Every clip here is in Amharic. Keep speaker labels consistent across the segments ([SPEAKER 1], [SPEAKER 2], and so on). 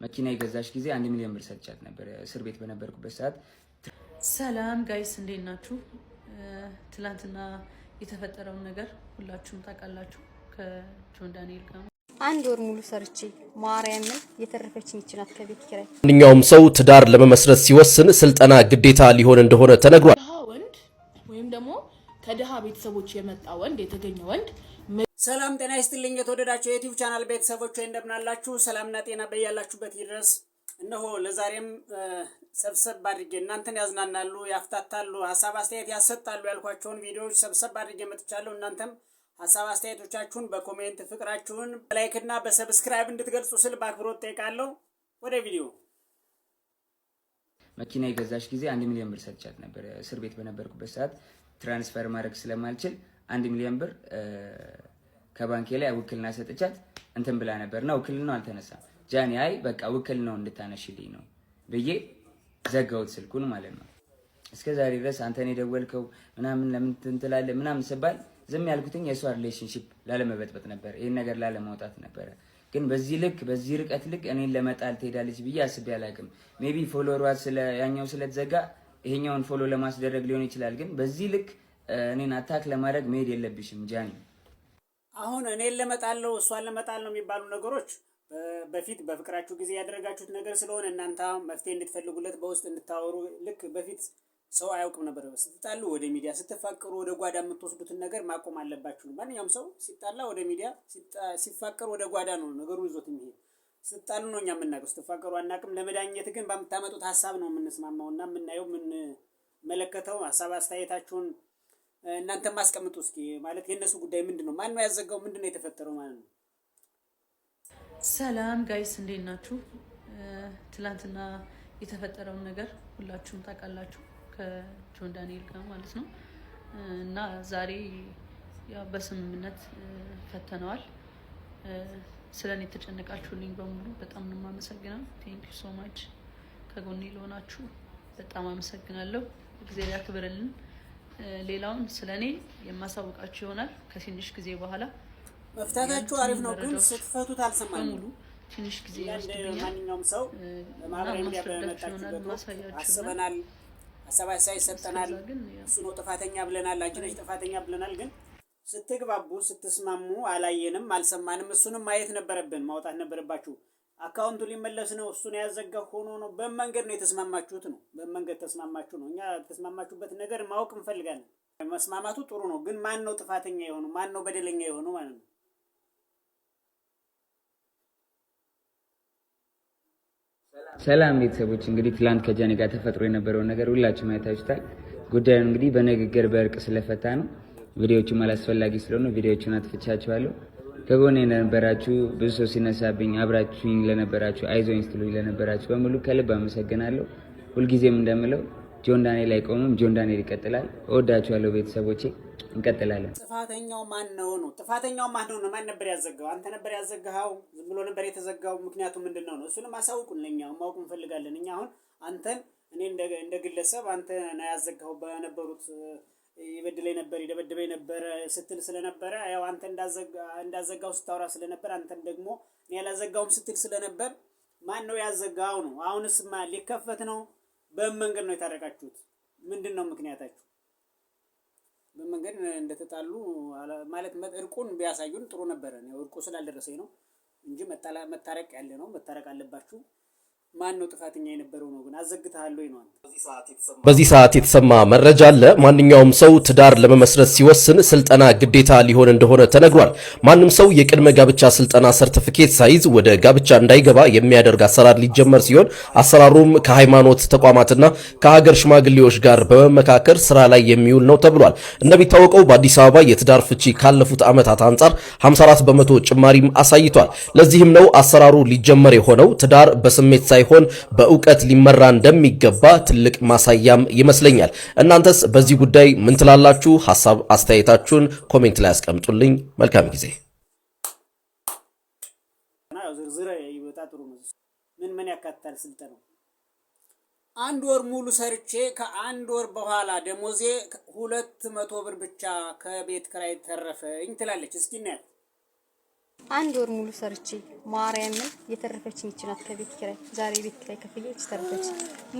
[SPEAKER 1] መኪና የገዛሽ ጊዜ 1 ሚሊዮን ብር ሰጥቻት ነበር እስር ቤት በነበርኩበት ሰዓት።
[SPEAKER 2] ሰላም ጋይስ እንዴት ናችሁ? ትላንትና የተፈጠረውን ነገር ሁላችሁም ታውቃላችሁ። ከጆን ዳንኤል ጋር
[SPEAKER 3] አንድ ወር ሙሉ ሰርቼ ማርያምን የተረፈችኝ ይችላል ከቤት ኪራይ።
[SPEAKER 4] ማንኛውም ሰው ትዳር ለመመስረት ሲወስን ስልጠና ግዴታ ሊሆን እንደሆነ ተነግሯል።
[SPEAKER 5] ድሃ ወንድ ወይም ደግሞ ከድሃ ቤተሰቦች የመጣ ወንድ የተገኘ ወንድ።
[SPEAKER 6] ሰላም ጤና ይስጥልኝ የተወደዳችሁ የዩቲዩብ ቻናል ቤተሰቦች እንደምናላችሁ ሰላምና ጤና በያላችሁበት ይድረስ። እነሆ ለዛሬም ሰብሰብ አድርጌ እናንተን ያዝናናሉ፣ ያፍታታሉ፣ ሐሳብ አስተያየት ያሰጣሉ ያልኳቸውን ቪዲዮዎች ሰብሰብ አድርጌ መጥቻለሁ። እናንተም ሐሳብ አስተያየቶቻችሁን በኮሜንት ፍቅራችሁን በላይክ እና በሰብስክራይብ እንድትገልጹ ስል በአክብሮት ጠይቃለሁ። ወደ ቪዲዮ።
[SPEAKER 1] መኪና የገዛሽ ጊዜ 1 ሚሊዮን ብር ሰጥቻት ነበር እስር ቤት በነበርኩበት ሰዓት። ትራንስፈር ማድረግ ስለማልችል 1 ሚሊዮን ብር ከባንኬ ላይ ውክልና ሰጥቻት እንትን ብላ ነበርና ውክልናው አልተነሳም። ጃኒ አይ በቃ ውክልናው እንድታነሽልኝ ነው ብዬ ዘጋውት ስልኩን ማለት ነው። እስከዛሬ ድረስ አንተን የደወልከው ምናምን ለምን ትንትላለህ ምናምን ሲባል ዝም ያልኩትኝ የሷ ሪሌሽንሺፕ ላለመበጥበጥ ነበር፣ ይሄን ነገር ላለማውጣት ነበር። ግን በዚህ ልክ በዚህ ርቀት ልክ እኔን ለመጣል ትሄዳለች ብዬ አስቤ አላውቅም። ሜቢ ፎሎወሯ ያኛው ስለተዘጋ ይሄኛውን ፎሎ ለማስደረግ ሊሆን ይችላል። ግን በዚህ ልክ እኔን አታክ ለማድረግ መሄድ የለብሽም ጃኒ።
[SPEAKER 6] አሁን እኔን ለመጣል ነው እሷን ለመጣል ነው የሚባሉ ነገሮች በፊት በፍቅራችሁ ጊዜ ያደረጋችሁት ነገር ስለሆነ እናንተ መፍትሄ እንድትፈልጉለት በውስጥ እንድታወሩ። ልክ በፊት ሰው አያውቅም ነበር። ስትጣሉ ወደ ሚዲያ፣ ስትፋቀሩ ወደ ጓዳ የምትወስዱትን ነገር ማቆም አለባችሁ። ማንኛውም ሰው ሲጣላ ወደ ሚዲያ፣ ሲፋቀሩ ወደ ጓዳ ነው ነገሩ ይዞት የሚሄድ። ስትጣሉ ነው እኛ የምናውቀው፣ ስትፋቀሩ አናውቅም። ለመዳኘት ግን በምታመጡት ሀሳብ ነው የምንስማማውና የምናየው የምንመለከተው። ሀሳብ አስተያየታችሁን እናንተ ማስቀምጡ እስኪ። ማለት የነሱ ጉዳይ ምንድነው? ማን ነው ያዘጋው? ምንድነው የተፈጠረው ማለት ነው?
[SPEAKER 2] ሰላም ጋይስ እንዴት ናችሁ? ትላንትና የተፈጠረውን ነገር ሁላችሁም ታውቃላችሁ። ከጆን ዳንኤል ጋር ማለት ነው። እና ዛሬ ያው በስምምነት ፈተነዋል። ስለኔ የተጨነቃችሁልኝ በሙሉ በጣም ነው የማመሰግነው። ቴንክ ዩ ሶ ማች። ከጎኔ ለሆናችሁ በጣም አመሰግናለሁ። እግዚአብሔር ያክብርልን። ሌላውን ስለኔ የማሳውቃችሁ ይሆናል ከትንሽ ጊዜ በኋላ።
[SPEAKER 6] መፍታታችሁ አሪፍ ነው፣ ግን ስትፈቱት አልሰማንም።
[SPEAKER 2] ሙሉ ትንሽ ጊዜ
[SPEAKER 6] ይወስድብኛል። ማንኛውም ሰው በማህበራዊ ሚዲያ በመጣችሁበት አስበናል፣ ሀሳብ ሰጠናል፣ እሱ ነው ጥፋተኛ ብለናል፣ አንቺ ነሽ ጥፋተኛ ብለናል። ግን ስትግባቡ ስትስማሙ አላየንም፣ አልሰማንም። እሱንም ማየት ነበረብን፣ ማውጣት ነበረባችሁ። አካውንቱ ሊመለስ ነው፣ እሱን ያዘጋ ሆኖ ነው። በመንገድ ነው የተስማማችሁት ነው፣ በመንገድ ተስማማችሁ ነው። እኛ የተስማማችሁበት ነገር ማወቅ እንፈልጋለን። መስማማቱ ጥሩ ነው፣ ግን ማን ነው ጥፋተኛ የሆነው? ማን ነው በደለኛ የሆነው ማለት ነው?
[SPEAKER 1] ሰላም ቤተሰቦች፣ እንግዲህ ትላንት ከጃኒ ጋር ተፈጥሮ የነበረውን ነገር ሁላችሁም አይታችሁታል። ጉዳዩን እንግዲህ በንግግር በእርቅ ስለፈታ ነው። ቪዲዮዎቹም አላስፈላጊ ስለሆነ ቪዲዮዎቹን አጥፍቻችኋለሁ። ከጎኔ ለነበራችሁ፣ ብዙ ሰው ሲነሳብኝ አብራችሁኝ ለነበራችሁ፣ አይዞኝ ስትሉኝ ለነበራችሁ በሙሉ ከልብ አመሰግናለሁ። ሁልጊዜም እንደምለው ጆን ዳንኤል አይቆምም፣ ጆን ዳንኤል ይቀጥላል። እወዳችኋለሁ ቤተሰቦቼ፣ እንቀጥላለን።
[SPEAKER 6] ጥፋተኛው ማን ነው? ጥፋተኛው ማን ነው? ማን ነበር ያዘጋው? አንተ ነበር ያዘጋው? ዝም ብሎ ነበር የተዘጋው? ምክንያቱ ምንድነው ነው? እሱንም አሳውቁን፣ ለኛ ማወቅ እንፈልጋለን። እኛ አሁን አንተን እኔ እንደ ግለሰብ አንተ ነው ያዘጋው በነበሩት ይበድለኝ ነበር ይደበድበኝ ነበር ስትል ስለነበረ ያው አንተ እንዳዘጋው ስታወራ ስለነበር አንተም ደግሞ እኔ ያላዘጋውም ስትል ስለነበር ማን ነው ያዘጋው ነው? አሁንስ ሊከፈት ነው? በመንገድ ነው የታረቃችሁት? ምንድነው ምክንያታችሁ? በመንገድ እንደተጣሉ ማለት እርቁን ቢያሳዩን ጥሩ ነበረ። ነው እርቁ ስላልደረሰኝ ነው እንጂ መታረቅ ያለ ነው፣ መታረቅ አለባችሁ። ማን ነው ጥፋተኛ የነበረው ነው? ግን አዘግተሃል ወይ ነው?
[SPEAKER 4] በዚህ ሰዓት የተሰማ መረጃ አለ። ማንኛውም ሰው ትዳር ለመመስረት ሲወስን ስልጠና ግዴታ ሊሆን እንደሆነ ተነግሯል። ማንም ሰው የቅድመ ጋብቻ ስልጠና ሰርቲፊኬት ሳይዝ ወደ ጋብቻ እንዳይገባ የሚያደርግ አሰራር ሊጀመር ሲሆን አሰራሩም ከሃይማኖት ተቋማትና ከሀገር ሽማግሌዎች ጋር በመመካከር ስራ ላይ የሚውል ነው ተብሏል። እንደሚታወቀው በአዲስ አበባ የትዳር ፍቺ ካለፉት ዓመታት አንጻር 54 በመቶ ጭማሪም አሳይቷል። ለዚህም ነው አሰራሩ ሊጀመር የሆነው። ትዳር በስሜት ሳይሆን በእውቀት ሊመራ እንደሚገባ ትልቅ ማሳያም ይመስለኛል። እናንተስ በዚህ ጉዳይ ምን ትላላችሁ? ሐሳብ አስተያየታችሁን ኮሜንት ላይ አስቀምጡልኝ። መልካም ጊዜ።
[SPEAKER 6] ምን ያካትታል ስልጠናው? አንድ ወር ሙሉ ሰርቼ ከአንድ ወር በኋላ ደሞዜ 200 ብር ብቻ ከቤት ክራይ ተረፈኝ ትላለች። እስኪ እናያት።
[SPEAKER 3] አንድ ወር ሙሉ ሰርቼ ማርያምን የተረፈችኝ ይችላል ከቤት ኪራይ ዛሬ ቤት ኪራይ ከፍዬ ተረፈች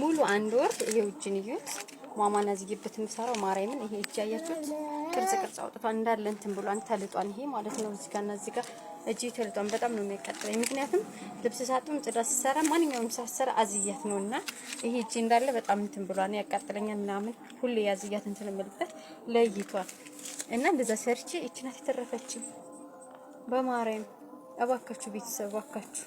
[SPEAKER 3] ሙሉ አንድ ወር ይሄው እጅን ይዩት ማማና ዝግብት ምሰራው ማርያምን ይሄ እጅ ያያችሁት ቅርጽ አውጥቷል እንዳለ እንትን ብሏን ተልጧን ይሄ ማለት ነው እዚህ ጋርና እዚህ ጋር እጅ ተልጧን በጣም ነው የሚያቃጥለኝ ምክንያቱም ልብስ ሳጥም ጽዳት ሲሰራ ማንኛውም ሳሰራ አዝያት ነውና ይሄ እጅ እንዳለ በጣም እንትን ብሏን ያቃጥለኛል ምናምን ሁሌ ያዝያት እንትን መልበት ለይቷል እና እንደዛ ሰርቼ እቺናት የተረፈችኝ በማርያም አባካችሁ ቤተሰብ አባካችሁ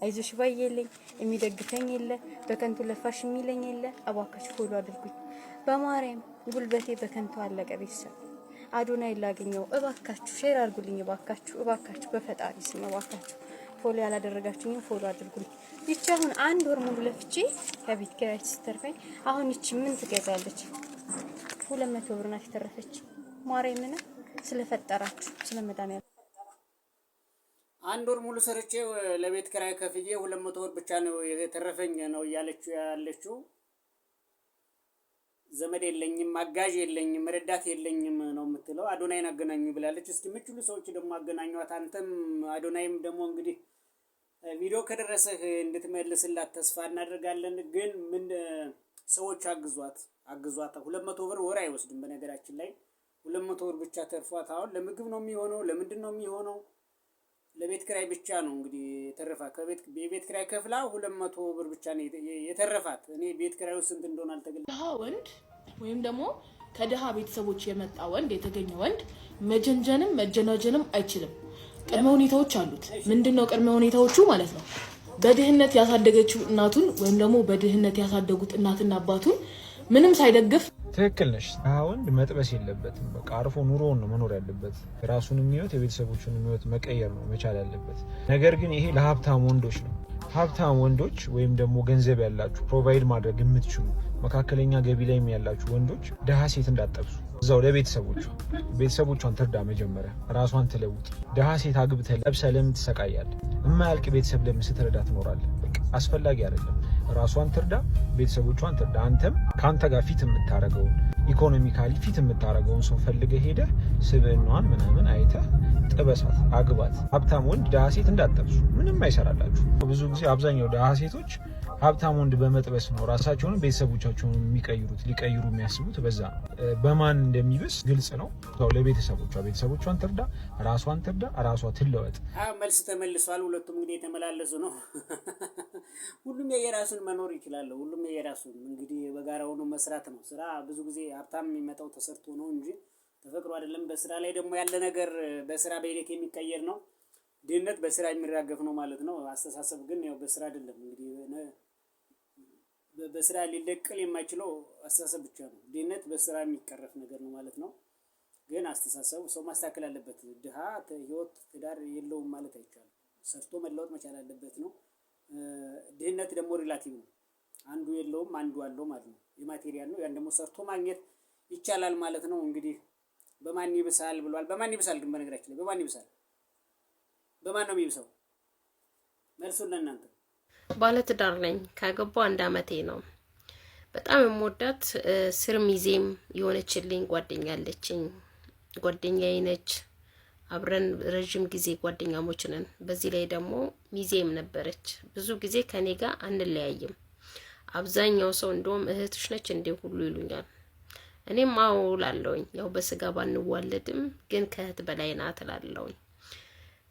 [SPEAKER 3] አይዞሽ ባይየልኝ የሚደግፈኝ የለ በከንቱ ለፋሽ የሚለኝ የለ አባካችሁ ፎሎ አድርጉኝ በማርያም ጉልበቴ በከንቱ አለቀ ቤተሰብ አዶናይ ላገኘው እባካችሁ ሼር አድርጉልኝ እባካችሁ በፈጣሪ ስም እባካችሁ ፎሎ ያላደረጋችሁኝ ፎሎ አድርጉኝ ይቺ አሁን አንድ ወር ሙሉ ለፍቼ ከቤት ኪራይ ስትተርፈኝ አሁን ይቺ ምን ትገዛለች 200 ብር ናት የተረፈች ማርያምን ስለፈጠራችሁ ስለመዳን
[SPEAKER 6] አንድ ወር ሙሉ ሰርቼ ለቤት ኪራይ ከፍዬ 200 ብር ብቻ ነው የተረፈኝ ነው ያለችው ዘመድ የለኝም አጋዥ የለኝም ረዳት የለኝም ነው የምትለው አዶናይን አገናኙ ብላለች እስቲ ምቹሉ ሰዎች ደግሞ አገናኙት አንተም አዶናይም ደግሞ እንግዲህ ቪዲዮ ከደረሰህ እንድትመልስላት ተስፋ እናደርጋለን ግን ምን ሰዎች አግዟት 200 ብር ወር አይወስድም በነገራችን ላይ 200 ብር ብቻ ተርፏት አሁን ለምግብ ነው የሚሆነው ለምንድን ነው የሚሆነው ለቤት ኪራይ ብቻ ነው እንግዲህ የተረፋት ቤት ኪራይ ከፍላ 200 ብር ብቻ ነው የተረፋት እኔ ቤት ኪራዩ ስንት እንደሆነ አልተገለጸም
[SPEAKER 5] ድሃ ወንድ ወይም ደግሞ ከድሃ ቤተሰቦች የመጣ ወንድ የተገኘ ወንድ መጀንጀንም መጀናጀንም አይችልም ቅድመ ሁኔታዎች አሉት ምንድነው ቅድመ ሁኔታዎቹ ማለት ነው በድህነት ያሳደገችው እናቱን ወይም ደግሞ በድህነት ያሳደጉት እናትና አባቱን ምንም ሳይደግፍ
[SPEAKER 7] ትክክል ነሽ አሁን መጥበስ የለበትም በቃ አርፎ ኑሮውን ነው መኖር ያለበት ራሱን የሚወት የቤተሰቦቹን የሚወት መቀየር ነው መቻል ያለበት ነገር ግን ይሄ ለሀብታም ወንዶች ነው ሀብታም ወንዶች ወይም ደግሞ ገንዘብ ያላችሁ ፕሮቫይድ ማድረግ የምትችሉ መካከለኛ ገቢ ላይ ያላችሁ ወንዶች ደሃ ሴት እንዳጠብሱ እዛው ለቤተሰቦቿን ትርዳ መጀመሪያ ራሷን ትለውጥ ደሃ ሴት አግብተ ለብሰ ለምን ትሰቃያለህ የማያልቅ ቤተሰብ ለምን ስትረዳ ትኖራለህ በቃ አስፈላጊ አይደለም ራሷን ትርዳ ቤተሰቦቿን ትርዳ አንተም ካንተ ጋር ፊት የምታረገው ኢኮኖሚካሊ ፊት የምታረገውን ሰው ፈልገህ ሄደህ ስብዕናዋን ምናምን አይተህ ጥበሳት አግባት ሀብታም ወንድ ደሃ ሴት እንዳጠብሱ ምንም አይሰራላችሁ ብዙ ጊዜ አብዛኛው ደሃ ሴቶች ሀብታም ወንድ በመጥበስ ነው ራሳቸውን ቤተሰቦቻቸውን የሚቀይሩት ሊቀይሩ የሚያስቡት በዛ በማን እንደሚብስ ግልጽ ነው ያው ቤተሰቦቿን ትርዳ ራሷን ትርዳ ራሷ ትለወጥ
[SPEAKER 6] መልስ ተመልሷል ሁለቱም እንግዲህ የተመላለሱ ነው ሁሉም የየራሱን መኖር ይችላል ሁሉም የየራሱን እንግዲህ በጋራ ሆኖ መስራት ነው ስራ ብዙ ጊዜ ሀብታም የሚመጣው ተሰርቶ ነው እንጂ ተፈቅሮ አይደለም በስራ ላይ ደግሞ ያለ ነገር በስራ በሂደት የሚቀየር ነው ድህነት በስራ የሚራገፍ ነው ማለት ነው አስተሳሰብ ግን ያው በስራ አይደለም እንግዲህ በስራ ሊለቀል የማይችለው አስተሳሰብ ብቻ ነው ድህነት በስራ የሚቀረፍ ነገር ነው ማለት ነው ግን አስተሳሰቡ ሰው ማስተካከል አለበት ድሃ ህይወት ትዳር የለውም ማለት አይቻልም ሰርቶ መለወጥ መቻል አለበት ነው ድህነት ደግሞ ሪላቲቭ ነው አንዱ የለውም አንዱ አለው ማለት ነው የማቴሪያል ነው ያን ደግሞ ሰርቶ ማግኘት ይቻላል ማለት ነው እንግዲህ በማን ይብሳል ብሏል በማን ይብሳል ግን በነገራችን ላይ በማን ይብሳል በማን ነው የሚብሰው መልሱን ለእናንተ
[SPEAKER 8] ባለትዳር ነኝ ካገባው 1 አመቴ ነው በጣም የምወዳት ስር ሚዜም የሆነችልኝ ጓደኛ አለችኝ ጓደኛዬ ነች አብረን ረጅም ጊዜ ጓደኛሞች ነን በዚህ ላይ ደግሞ ሚዜም ነበረች ብዙ ጊዜ ከኔ ጋር አንለያይም አብዛኛው ሰው እንደውም እህትሽ ነች እንዴ ሁሉ ይሉኛል እኔም አውላለሁኝ ያው በስጋ ባንዋለድም ግን ከእህት በላይ ናት እላለሁኝ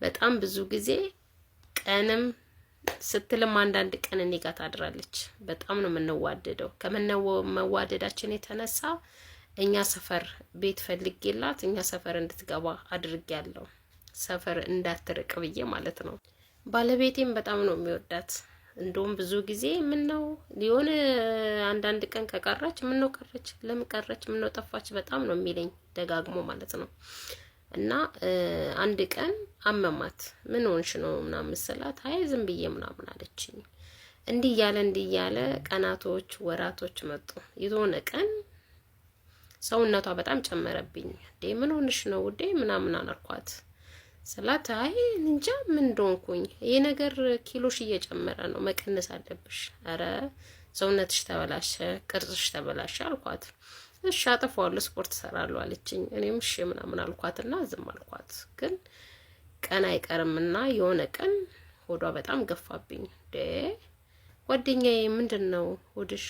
[SPEAKER 8] በጣም ብዙ ጊዜ ቀንም ስትልም አንዳንድ ቀን እኔ ጋር ታድራለች በጣም ነው የምንዋደደው ከመዋደዳችን የተነሳ እኛ ሰፈር ቤት ፈልጌላት እኛ ሰፈር እንድትገባ አድርጌያለሁ ሰፈር እንዳትርቅ ብዬ ማለት ነው ባለቤቴም በጣም ነው የሚወዳት እንደውም ብዙ ጊዜ ምን ነው ሊሆን አንዳንድ ቀን ከቀረች ምን ነው ቀረች ለምን ቀረች ምን ነው ጠፋች በጣም ነው የሚለኝ ደጋግሞ ማለት ነው እና አንድ ቀን አመማት ምን ሆንሽ ነው ምናምን መሰላት አይ ዝም ብዬ ምናምን አለችኝ እንዲህ ያለ ቀናቶች ወራቶች መጡ የሆነ ቀን ሰውነቷ በጣም ጨመረብኝ ምን ሆንሽ ነው ውዴ ምናምን አልኳት ሰላት አይ እንጃ ምን እንደሆንኩኝ ይሄ ነገር ኪሎሽ እየጨመረ ነው መቀነስ አለብሽ አረ ሰውነትሽ ተበላሸ ቅርጽሽ ተበላሸ አልኳት እሺ አጠፋዋለሁ ስፖርት ሰራለሁ አለችኝ እኔም እሺ ምናምን አልኳትና ዝም አልኳት ግን ቀን አይቀርምና የሆነ ቀን ሆዷ በጣም ገፋብኝ። ጓደኛዬ ምንድነው ሆድሽ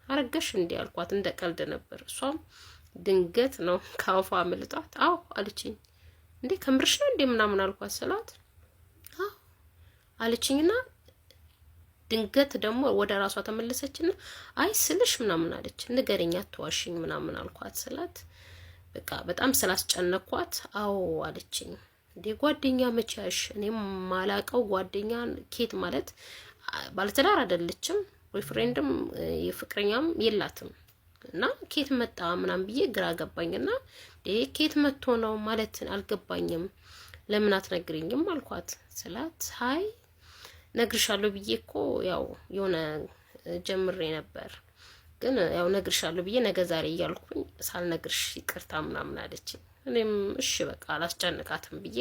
[SPEAKER 8] አረገሽ እንዴ አልኳት። እንደ ቀልድ ነበር። እሷም ድንገት ነው ካፏ መልጧት አዎ አለችኝ። እንዴ ከምርሽ ነው እንዴ ምናምን አልኳት ስላት አዎ አለችኝና ድንገት ደግሞ ወደ ራሷ ተመለሰችና አይ ስልሽ ምናምን አለች። ንገረኛ አትዋሽኝ ምናምን አልኳት ስላት በቃ በጣም ስላስጨነኳት አዎ አለችኝ። እንዴ ጓደኛ መቻሽ እኔም ማላቀው ጓደኛ ኬት ማለት ባለትዳር አይደለችም ቦይፍሬንድም የፍቅረኛም የላትም እና ኬት መጣ ምናምን ብዬ ግራ ገባኝና ኬት መጥቶ ነው ማለት አልገባኝም ለምን አትነግሪኝም አልኳት ስላት ሃይ ነግርሻለሁ ብዬ እኮ ያው የሆነ ጀምሬ ነበር ግን ያው ነግርሻለሁ ብዬ ነገ ዛሬ እያልኩኝ ሳልነግርሽ ይቅርታ ምናምን አለችኝ። እኔም እሺ በቃ አላስጨንቃትም ብዬ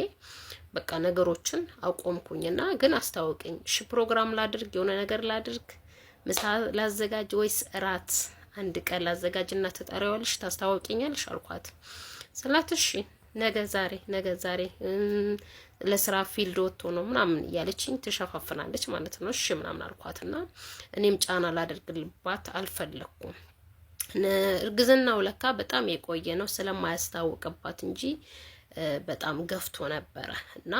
[SPEAKER 8] በቃ ነገሮችን አቆምኩኝና ግን አስታወቀኝ። እሺ ፕሮግራም ላድርግ የሆነ ነገር ላድርግ ምሳ ላዘጋጅ ወይስ እራት አንድ ቀን ላዘጋጅና ተጠሪዋልሽ ታስታውቂኛለሽ አልኳት ስላት እሺ ነገ ዛሬ ለስራ ፊልድ ወጥቶ ነው ምናምን ያለችኝ ተሸፋፍናለች ማለት ነው። እሺ ምናምን አልኳትና እኔም ጫና ላደርግልባት አልፈለኩም። እርግዝናው ለካ በጣም የቆየ ነው ስለማያስታውቅባት እንጂ በጣም ገፍቶ ነበረ እና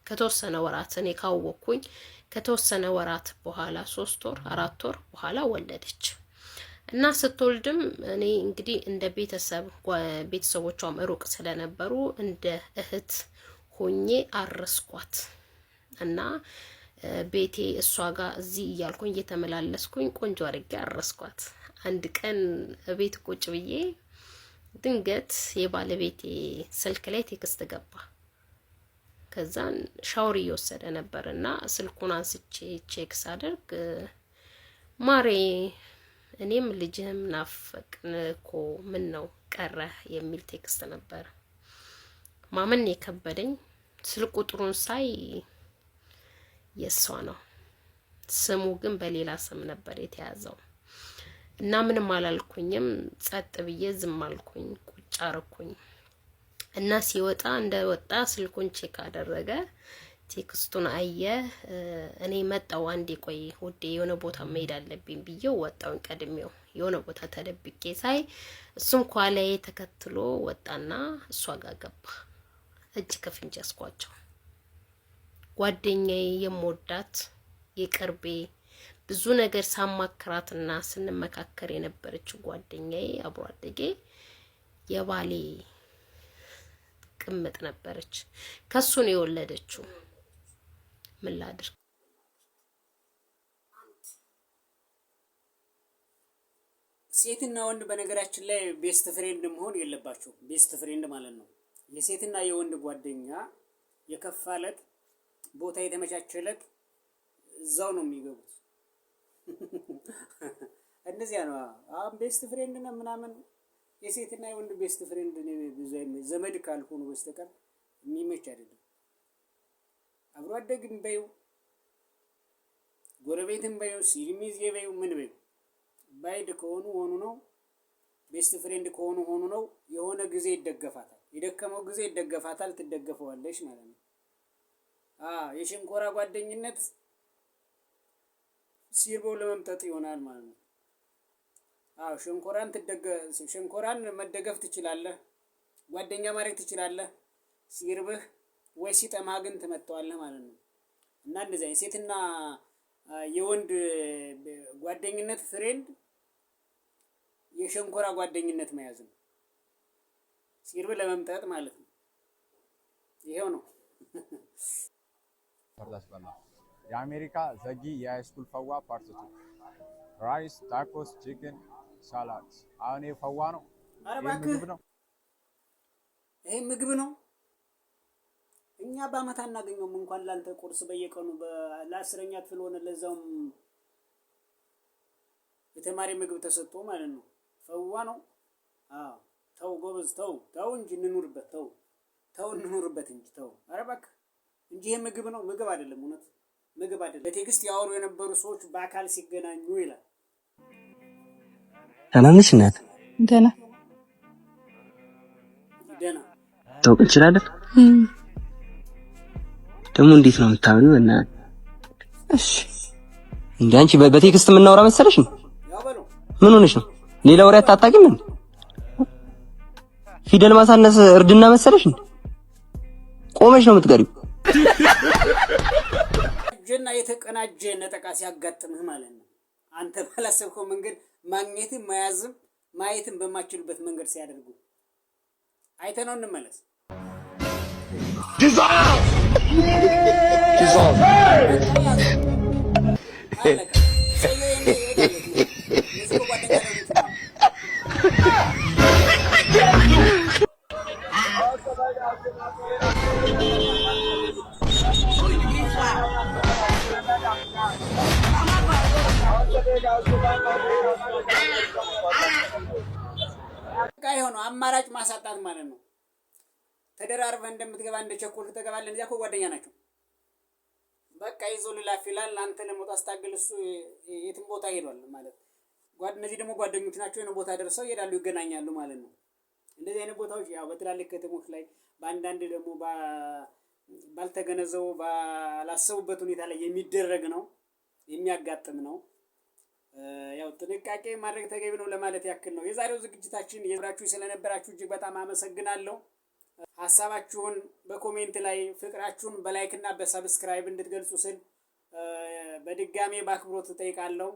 [SPEAKER 8] ከተወሰነ ወራት እኔ ካወኩኝ ከተወሰነ ወራት በኋላ 3 ወር 4 ወር በኋላ ወለደች እና ስትወልድም እኔ እንግዲህ እንደ ቤተሰቦቿም ሩቅ ስለነበሩ እንደ እህት ሆኜ አረስኳት እና ቤቴ እሷ ጋር እዚህ እያልኩኝ እየተመላለስኩኝ ቆንጆ አድርጌ አረስኳት። አንድ ቀን ቤት ቁጭ ብዬ ድንገት የባለቤቴ ስልክ ላይ ቴክስት ገባ። ከዛን ሻወር እየወሰደ ነበርና ስልኩን አንስቼ ቼክ ሳደርግ ማሬ እኔም ልጅህም ናፈቅን እኮ ምን ነው ቀረ የሚል ቴክስት ነበር። ማመን የከበደኝ ስልክ ቁጥሩን ሳይ የሷ ነው። ስሙ ግን በሌላ ስም ነበር የተያዘው እና ምንም አላልኩኝም። ጸጥ ብዬ ዝም አልኩኝ፣ ቁጭ አርኩኝ እና ሲወጣ እንደወጣ ስልኩን ቼክ አደረገ። ቴክስቱን አየ። እኔ መጣው አንዴ ቆይ ውዴ የሆነ ቦታ መሄድ አለብኝ ብዬው ወጣው። ቀድሜው የሆነ ቦታ ተደብቄ ሳይ እሱም ኳላዬ ተከትሎ ወጣና እሷ ጋር ገባ። እጅ ከፍንጅ ያስኳቸው። ጓደኛዬ የምወዳት የቅርቤ ብዙ ነገር ሳማክራትና ስንመካከር የነበረችው ጓደኛዬ አብሮ አደጌ የባሌ ቅምጥ ነበረች። ከሱ ነው የወለደችው። ምን ላድርግ?
[SPEAKER 6] ሴትና ወንድ በነገራችን ላይ ቤስት ፍሬንድ መሆን የለባቸው። ቤስት ፍሬንድ ማለት ነው የሴትና የወንድ ጓደኛ የከፋለት ቦታ የተመቻቸለት እዛው ነው የሚገቡት። እንደዚያ ነው። አሁን ቤስት ፍሬንድ ነው ምናምን የሴትና የወንድ ቤስት ፍሬንድ ነው ብዙ ዘመድ ካልሆኑ በስተቀር የሚመች አይደለም። አብሮ አደግም በይው ጎረቤትም በይው ሲሪሚዝ የበይው ምን በይው ባይድ ከሆኑ ሆኑ ነው። ቤስት ፍሬንድ ከሆኑ ሆኑ ነው። የሆነ ጊዜ ይደገፋታል። የደከመው ጊዜ ይደገፋታል፣ ትደገፈዋለሽ ማለት ነው። የሸንኮራ ጓደኝነት ሲርበው ለመምጠጥ ይሆናል ማለት ነው። ሸንኮራን መደገፍ ትችላለህ፣ ጓደኛ ማድረግ ትችላለህ። ሲርብህ ወይ ሲጠማህ ግን ትመጣዋለህ ማለት ነው። እና እንደዚህ አይነት ሴትና የወንድ ጓደኝነት ፍሬንድ የሸንኮራ ጓደኝነት መያዝ ነው። ሲርብህ ለመምጠጥ ማለት ነው። ይሄው ነው።
[SPEAKER 9] የአሜሪካ ዘጊ የሃይስኩል ፈዋ ፓርት 2 ራይስ ታኮስ ቺክን ሳላድ። አሁን ይሄ ፈዋ ነው። ምግብ ነው።
[SPEAKER 6] ይሄ ምግብ ነው። እኛ በአመት አናገኘውም እንኳን ላንተ ቁርስ በየቀኑ ለአስረኛ ክፍል ሆነ ለዛውም የተማሪ ምግብ ተሰጥቶ ማለት ነው። ፈዋ ነው። ተው ጎበዝ ተው እንጂ እንኑርበት። ተው እንኑርበት እንጂ ተው። ኧረ እባክህ እንጂ ይሄ ምግብ ነው። ምግብ አይደለም። እውነት ምግብ አይደለም። በቴክስት ያወሩ የነበሩ ሰዎች በአካል ሲገናኙ ይላል።
[SPEAKER 10] ሰላም ነሽ እናት?
[SPEAKER 6] ደህና
[SPEAKER 10] ታውቅ እንችላለን?
[SPEAKER 1] ደግሞ እንዴት ነው የምታምሪው? እና
[SPEAKER 3] እሺ
[SPEAKER 1] እንዴ አንቺ በቴክስት የምናወራ መሰለሽ? ምን ሆነሽ ነው? ሌላ ወሬ አታጣቂም እንዴ? ፊደል ማሳነስ እርድና መሰለሽ እንዴ? ቆመሽ ነው የምትቀሪው።
[SPEAKER 6] ጀና የተቀናጀ ነጠቃ ሲያጋጥምህ ማለት ነው። አንተ ባላሰብከው መንገድ ማግኘትም መያዝም ማየትም በማችሉበት መንገድ ሲያደርጉ አይተነው እንመለስ። የሆነው አማራጭ ማሳጣት ማለት ነው። ተደራርበህ እንደምትገባ እንደ ቸኮል ትገባለህ። እዚያ እኮ ጓደኛ ናቸው። በቃ ይዞ ልላፍ ይላል። አንተ ለመውጣት ስታገል እሱ የትም ቦታ ሄዷል ማለት እነዚህ ደግሞ ጓደኞች ናቸው። የሆነ ቦታ ደርሰው ይሄዳሉ፣ ይገናኛሉ ማለት ነው። እንደዚህ አይነት ቦታዎች ያው በትላልቅ ከተሞች ላይ በአንዳንድ ደግሞ ባልተገነዘቡ ባላሰቡበት ሁኔታ ላይ የሚደረግ ነው፣ የሚያጋጥም ነው። ያው ጥንቃቄ ማድረግ ተገቢ ነው ለማለት ያክል ነው። የዛሬው ዝግጅታችን የብራችሁ ስለነበራችሁ እጅግ በጣም አመሰግናለሁ። ሐሳባችሁን በኮሜንት ላይ ፍቅራችሁን በላይክ እና በሰብስክራይብ እንድትገልጹ ስል በድጋሜ በአክብሮት እጠይቃለሁ።